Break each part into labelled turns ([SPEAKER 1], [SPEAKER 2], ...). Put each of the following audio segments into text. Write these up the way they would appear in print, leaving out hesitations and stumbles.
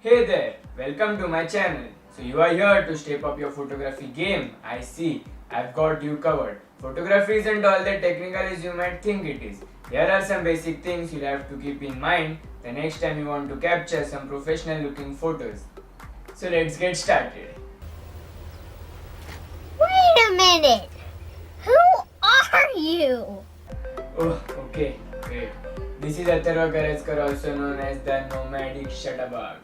[SPEAKER 1] Hey there, welcome to my channel. So you are here to step up your photography game. I see, I've got you covered. Photography isn't all that technical as you might think it is. Here are some basic things you'll have to keep in mind the next time you want to capture some professional looking photos. So let's get started.
[SPEAKER 2] Wait a minute! Who are you?
[SPEAKER 1] Oh, okay, wait. This is Atharva Karajkar, also known as the Nomadic Shutterbug.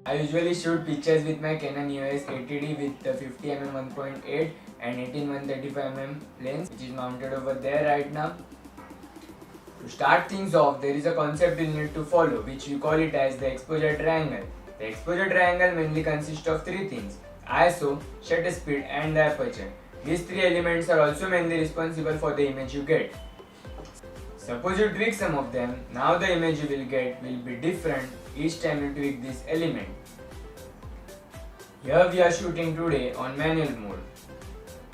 [SPEAKER 1] I usually shoot pictures with my Canon EOS 80D with the 50mm 1.8 and 18-135mm lens, which is mounted over there right now. To start things off, there is a concept you need to follow, which we call it as the exposure triangle. The exposure triangle mainly consists of three things: ISO, shutter speed and the aperture. These three elements are also mainly responsible for the image you get. Suppose you tweak some of them, now the image you will get will be different each time you tweak this element. Here we are shooting today on manual mode.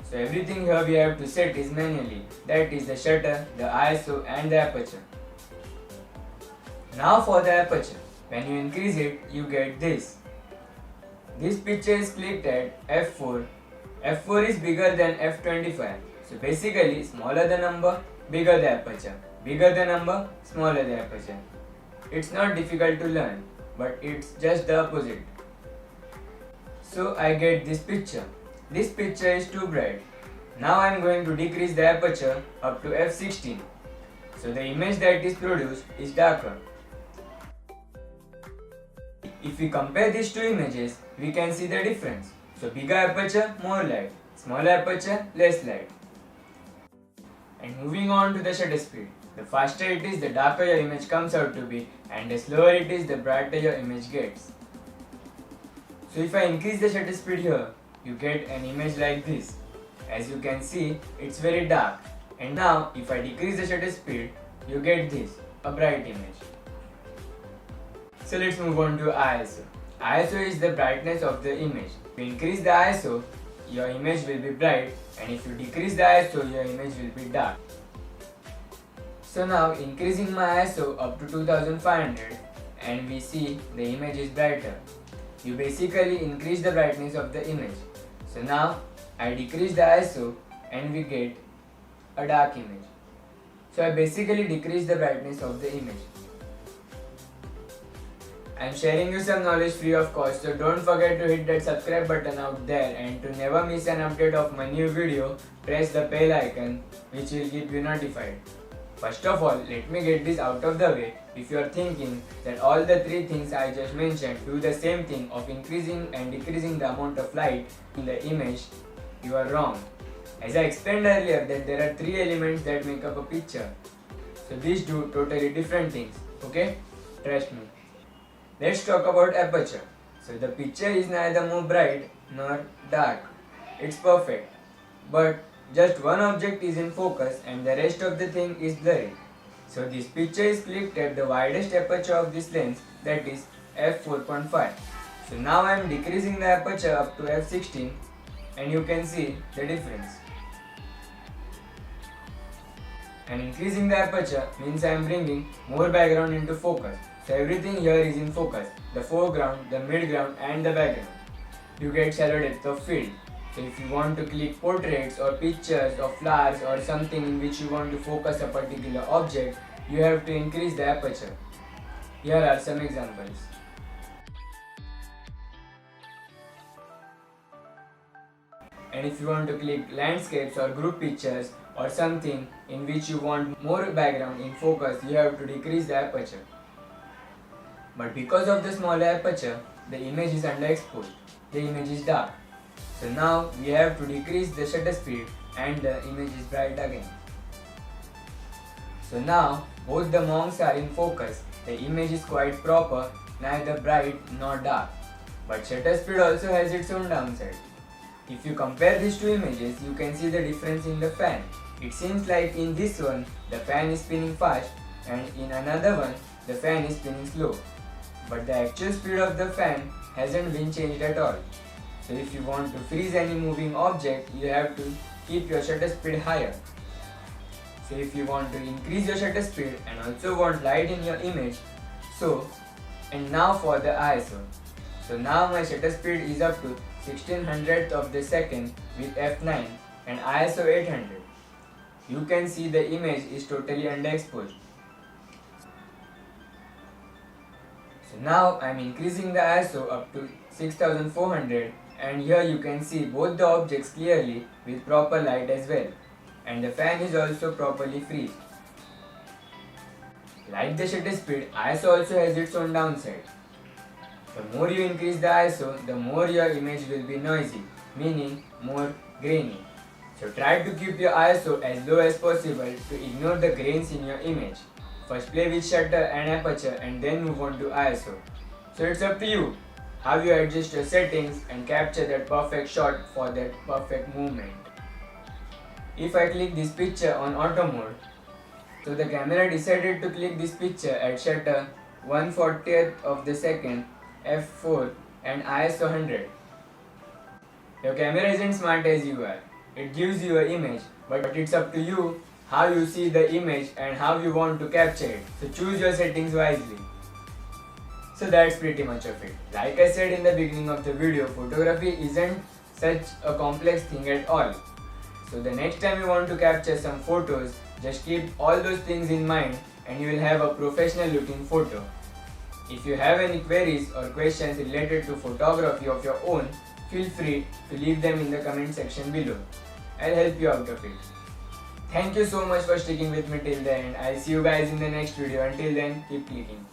[SPEAKER 1] So everything here we have to set is manually, that is the shutter, the ISO and the aperture. Now for the aperture, when you increase it you get this. This picture is clicked at f4. f4 is bigger than f25. So basically smaller the number, bigger the aperture. Bigger the number, smaller the aperture. It's not difficult to learn, but it's just the opposite. So I get this picture. This picture is too bright. Now I am going to decrease the aperture up to f16. So the image that is produced is darker. If we compare these two images, we can see the difference. So bigger aperture, more light. Smaller aperture, less light. And moving on to the shutter speed. The faster it is, the darker your image comes out to be, and the slower it is, the brighter your image gets. So if I increase the shutter speed here, you get an image like this. As you can see, it's very dark. And now if I decrease the shutter speed, you get this, a bright image. So let's move on to ISO. ISO is the brightness of the image. If you increase the ISO, your image will be bright, and if you decrease the ISO, your image will be dark. So now increasing my ISO up to 2500 and we see the image is brighter. You basically increase the brightness of the image. So now I decrease the ISO and we get a dark image. So I basically decrease the brightness of the image. I am sharing you some knowledge free of cost, so don't forget to hit that subscribe button out there, and to never miss an update of my new video, press the bell icon which will keep you notified. First of all, let me get this out of the way. If you are thinking that all the three things I just mentioned do the same thing of increasing and decreasing the amount of light in the image, you are wrong. As I explained earlier that there are three elements that make up a picture. So these do totally different things, okay? Trust me. Let's talk about aperture. So the picture is neither more bright nor dark. It's perfect. But just one object is in focus and the rest of the thing is blurry. So this picture is clicked at the widest aperture of this lens, that is f4.5. So now I am decreasing the aperture up to f16 and you can see the difference. And increasing the aperture means I am bringing more background into focus. So everything here is in focus, the foreground, the midground and the background. You get shallow depth of field. So if you want to click portraits or pictures of flowers or something in which you want to focus a particular object, you have to increase the aperture. Here are some examples. And if you want to click landscapes or group pictures or something in which you want more background in focus, you have to decrease the aperture. But because of the smaller aperture, the image is underexposed. The image is dark. So now we have to decrease the shutter speed and the image is bright again. So now both the monks are in focus. The image is quite proper, neither bright nor dark. But shutter speed also has its own downside. If you compare these two images, you can see the difference in the fan. It seems like in this one, the fan is spinning fast, and in another one, the fan is spinning slow. But the actual speed of the fan hasn't been changed at all. So if you want to freeze any moving object, you have to keep your shutter speed higher. So if you want to increase your shutter speed and also want light in your image, and now for the ISO. So now my shutter speed is up to 1600th of the second with f9 and ISO 800. You can see the image is totally underexposed. So now I am increasing the ISO up to 6400, and here you can see both the objects clearly with proper light as well, and the fan is also properly freezed. Like the shutter speed, ISO also has its own downside. The more you increase the ISO, the more your image will be noisy, meaning more grainy. So try to keep your ISO as low as possible to ignore the grains in your image. First play with shutter and aperture and then move on to ISO. So it's up to you how you adjust your settings and capture that perfect shot for that perfect movement. If I click this picture on auto mode, so the camera decided to click this picture at shutter 1/40th of the second, f4 and ISO 100. Your camera isn't smart as you are. It gives you an image, but it's up to you how you see the image and how you want to capture it. So choose your settings wisely. So that's pretty much of it. Like I said in the beginning of the video, photography isn't such a complex thing at all. So the next time you want to capture some photos, just keep all those things in mind and you will have a professional looking photo. If you have any queries or questions related to photography of your own, feel free to leave them in the comment section below. I'll help you out of it. Thank you so much for sticking with me till the end. I'll see you guys in the next video. Until then, keep clicking.